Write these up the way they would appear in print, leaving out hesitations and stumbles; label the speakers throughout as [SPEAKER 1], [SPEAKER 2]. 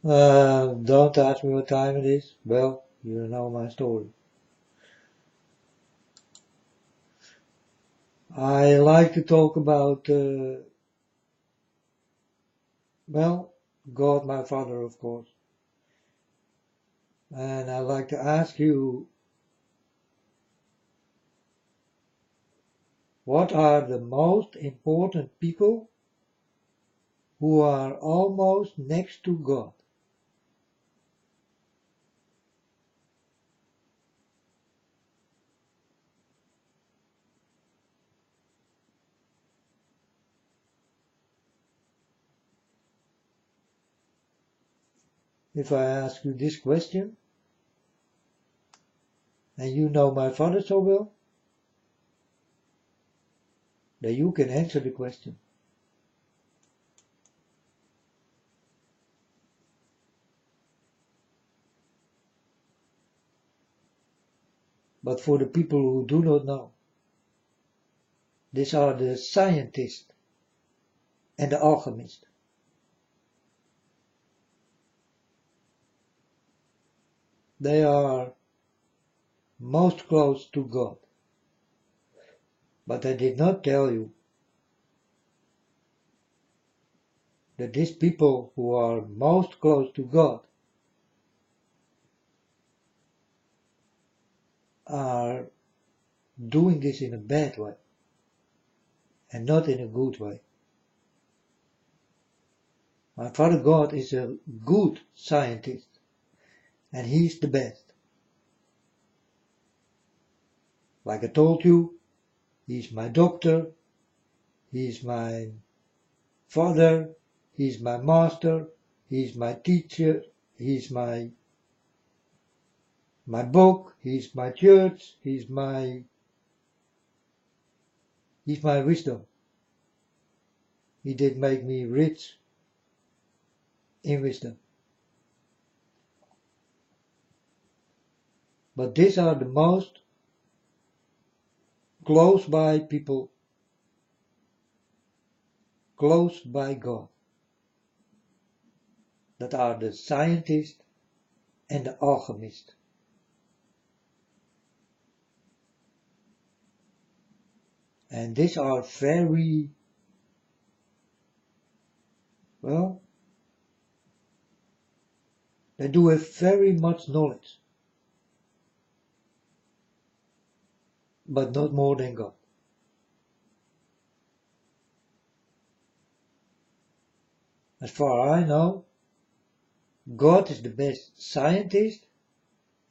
[SPEAKER 1] Don't ask me what time it is. Well, you know my story. I like to talk about, well, God, my Father, of course. And I like to ask you, what are the most important people who are almost next to God? If I ask you this question, and you know my Father so well, then you can answer the question. But for the people who do not know, these are the scientists and the alchemists. They are most close to God. But I did not tell you that these people who are most close to God are doing this in a bad way and not in a good way. My Father God is a good scientist and he's the best. Like I told you, he's my doctor, he's my father, he's my master, he's my teacher, he's my book, he's my church, he's my wisdom. He did make me rich in wisdom. But these are the most close by people, close by God, that are the scientists and the alchemists. And these are very, well, they do have very much knowledge, but not more than God. As far as I know, God is the best scientist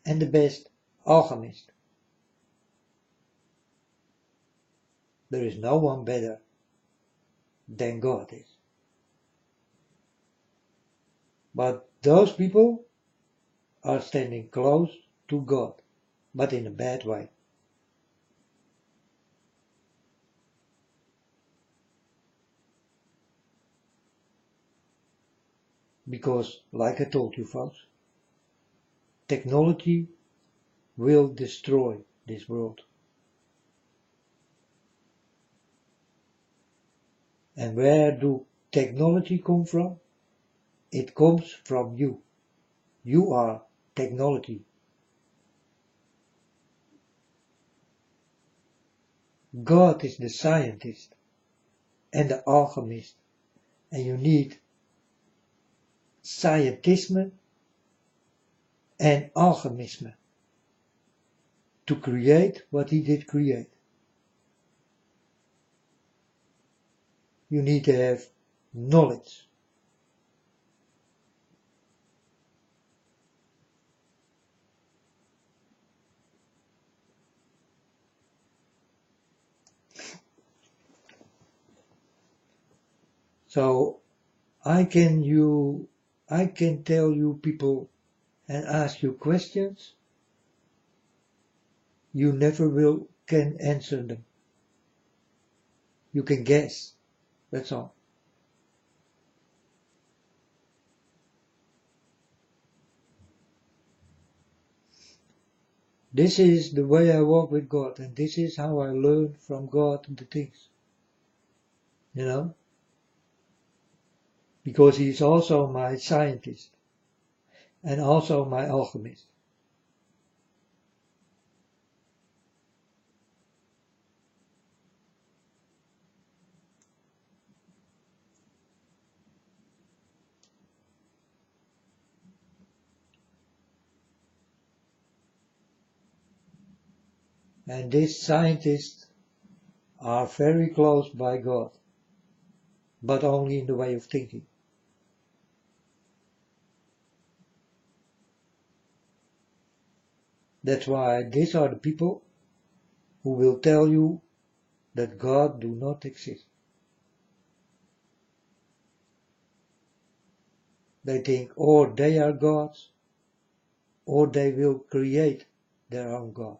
[SPEAKER 1] and the best alchemist. There is no one better than God is. But those people are standing close to God, but in a bad way. Because, like I told you folks, technology will destroy this world. And where do technology come from? It comes from you. You are technology. God is the scientist and the alchemist, and you need scientism and alchemism to create what he did create. You need to have knowledge. So I can tell you people and ask you questions, you never can answer them. You can guess, that's all. This is the way I walk with God, and this is how I learn from God the things. You know? Because he's also my scientist. and also my alchemist. And these scientists are very close by God, but only in the way of thinking. That's why these are the people who will tell you that God do not exist. They think or they are gods, or they will create their own God.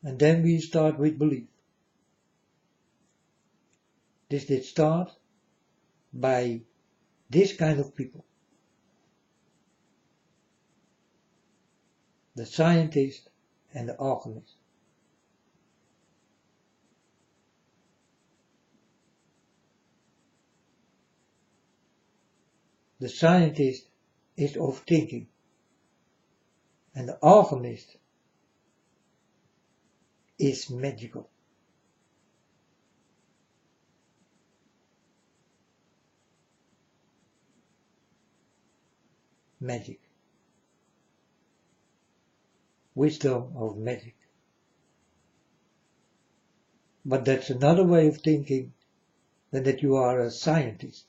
[SPEAKER 1] And then we start with belief. This did start by this kind of people. The scientist and the alchemist. The scientist is of thinking, and the alchemist is magical. Magic. Wisdom of magic. But that's another way of thinking than that you are a scientist.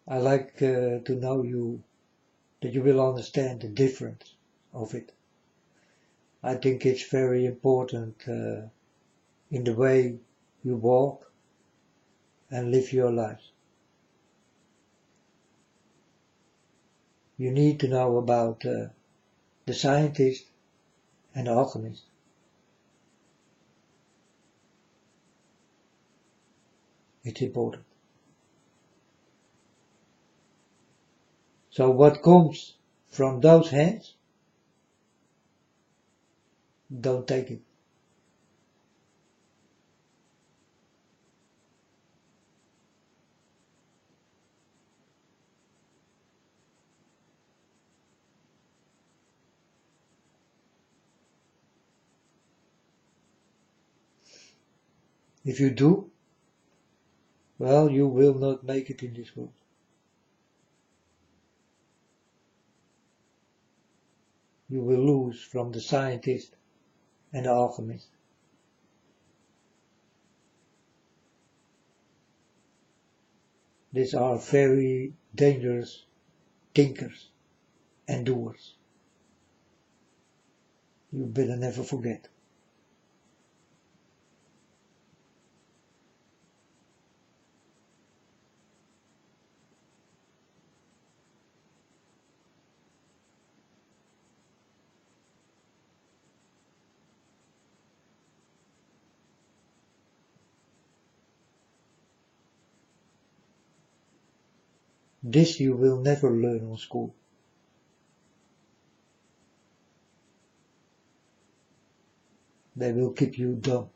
[SPEAKER 1] I like to know you, that you will understand the difference of it. I think it's very important in the way you walk and live your life. You need to know about the scientist and the alchemist. It's important. So what comes from those hands, don't take it. If you do, well, you will not make it in this world. You will lose from the scientist and the alchemist. These are very dangerous thinkers and doers. You better never forget. This you will never learn on school. They will keep you dumb.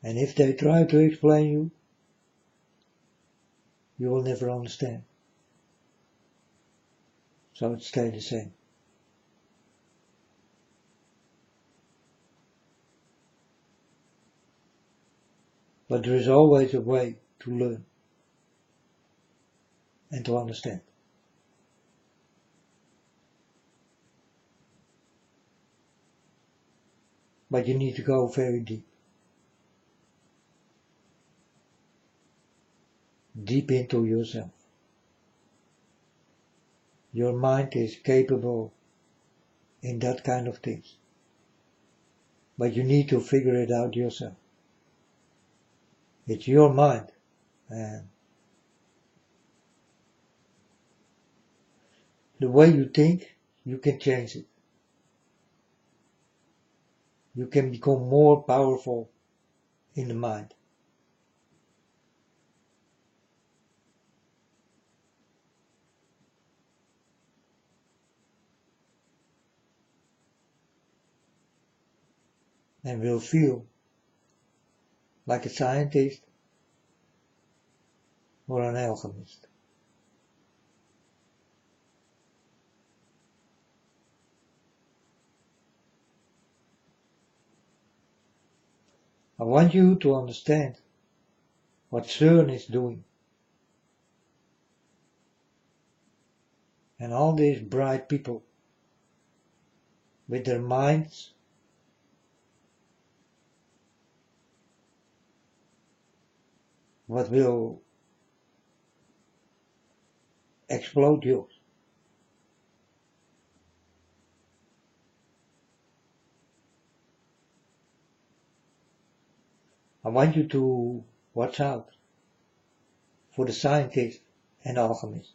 [SPEAKER 1] And if they try to explain you, you will never understand. So it stays the same. But there is always a way to learn and to understand. but you need to go very deep. Deep into yourself. Your mind is capable in that kind of things. But you need to figure it out yourself. It's your mind. And the way you think, you can change it. You can become more powerful in the mind. And will feel like a scientist or an alchemist. I want you to understand what CERN is doing. And all these bright people with their minds what will explode yours. I want you to watch out for the scientist and alchemist.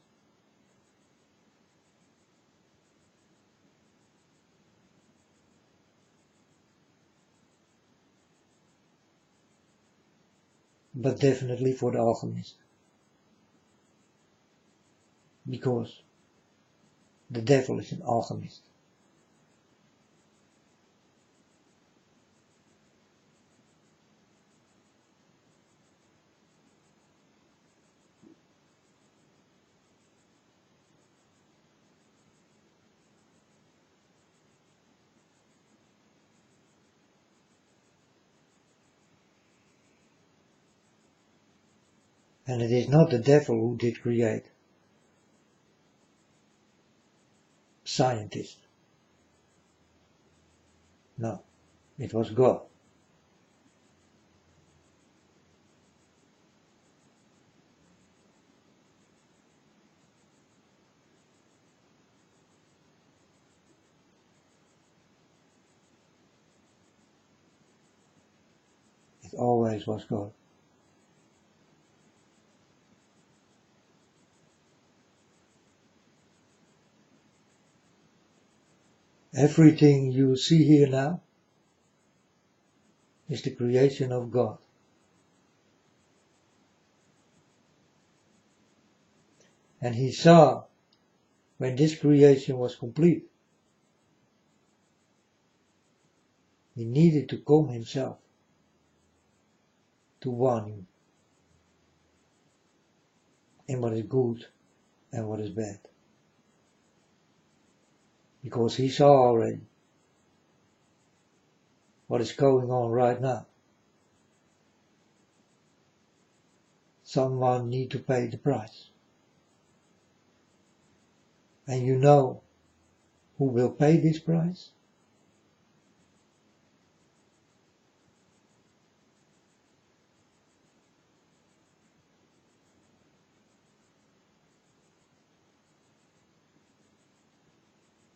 [SPEAKER 1] But definitely for the alchemist. Because the devil is an alchemist. And it is not the devil who did create scientists. No, it was God. It always was God. Everything you see here now is the creation of God. And he saw when this creation was complete, he needed to come himself to warn you in what is good and what is bad. Because he saw already what is going on right now. Someone need to pay the price. And you know who will pay this price?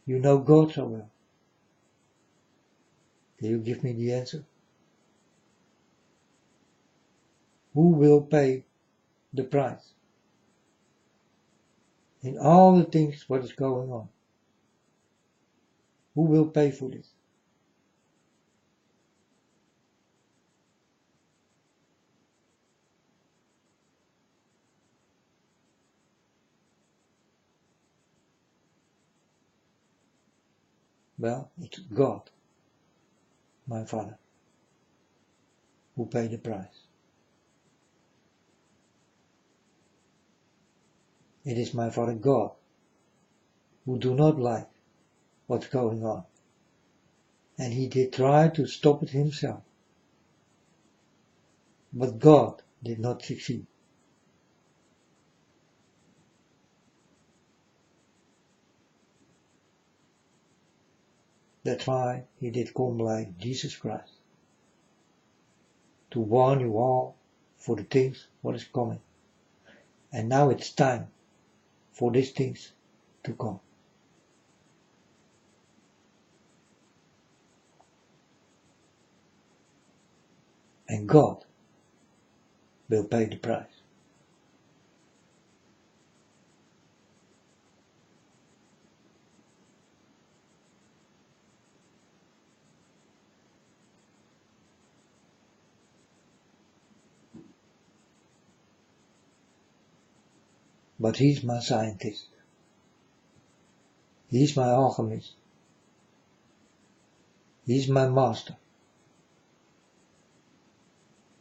[SPEAKER 1] You know God so well. Can you give me the answer? Who will pay the price? In all the things what is going on. Who will pay for this? Well, it's God, my Father, who paid the price. It is my Father God who do not like what's going on. And he did try to stop it himself. But God did not succeed. That's why he did come like Jesus Christ. To warn you all for the things what is coming. And now it's time for these things to come. And God will pay the price. But he's my scientist. He's my alchemist. He's my master.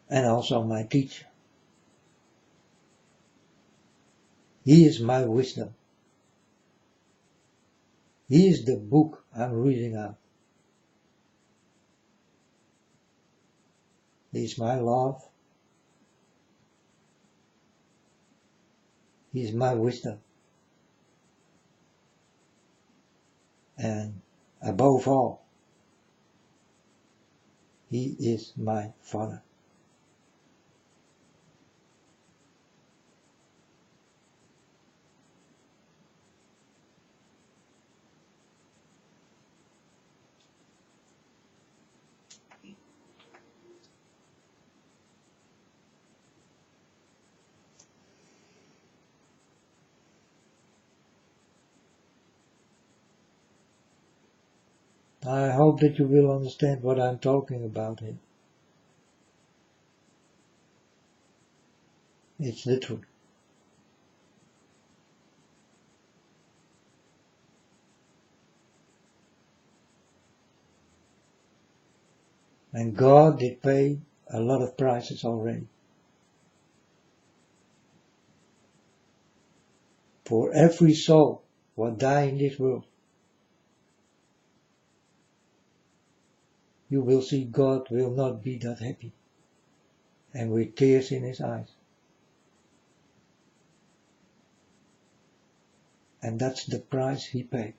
[SPEAKER 1] And also my teacher. He is my wisdom. He is the book I'm reading out. He is my love. He is my wisdom. And above all, he is my Father. I hope that you will understand what I'm talking about here. It's the truth. And God did pay a lot of prices already. For every soul what die in this world, you will see God will not be that happy and with tears in his eyes. And that's the price he paid.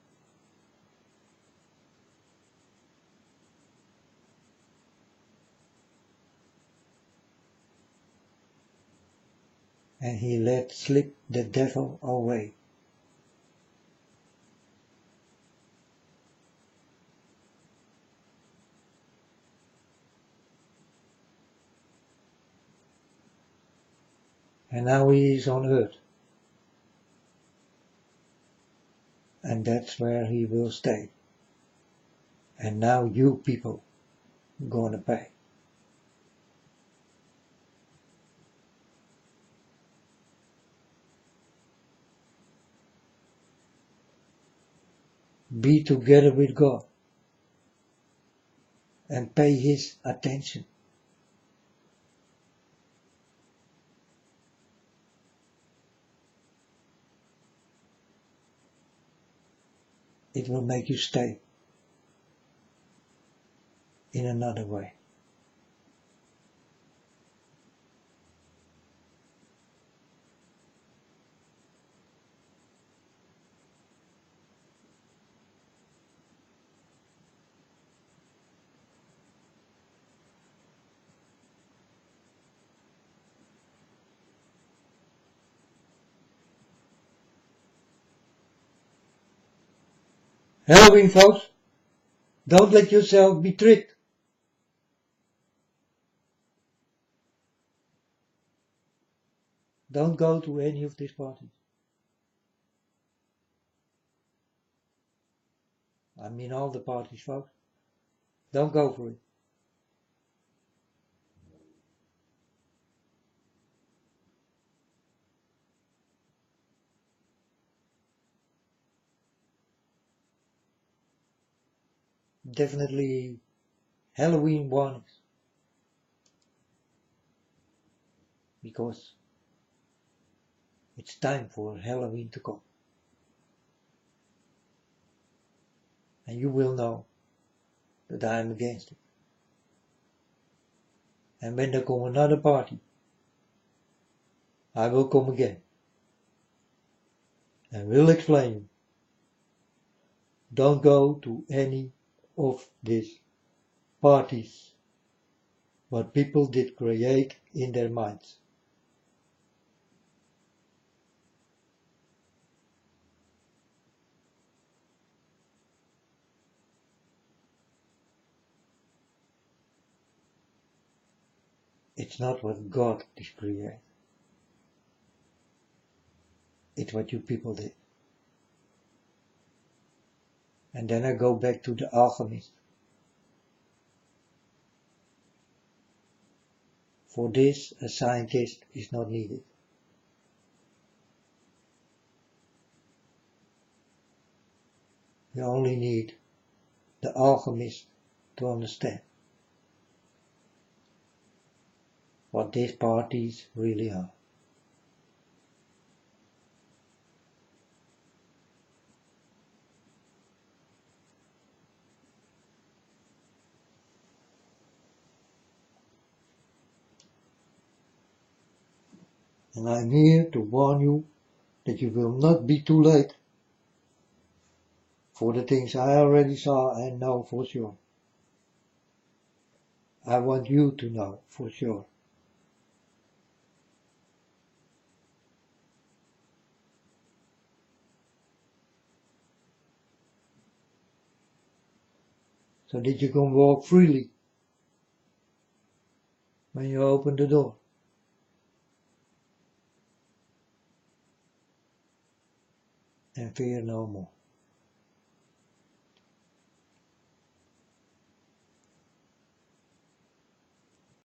[SPEAKER 1] And he let slip the devil away. And now he is on earth. And that's where he will stay. And now you people gonna pay. Be together with God and pay his attention. It will make you stay in another way. Halloween, folks, don't let yourself be tricked. Don't go to any of these parties. I mean all the parties, folks. Don't go for it. Definitely Halloween warnings. Because it's time for Halloween to come. And you will know that I am against it. And when there come another party, I will come again. And will explain you. Don't go to any of these parties, what people did create in their minds. It's not what God did create. It's what you people did. And then I go back to the alchemist. For this, a scientist is not needed. You only need the alchemist to understand what these parties really are. And I'm here to warn you that you will not be too late for the things I already saw and know for sure. I want you to know for sure. So that you can walk freely when you open the door. And fear no more.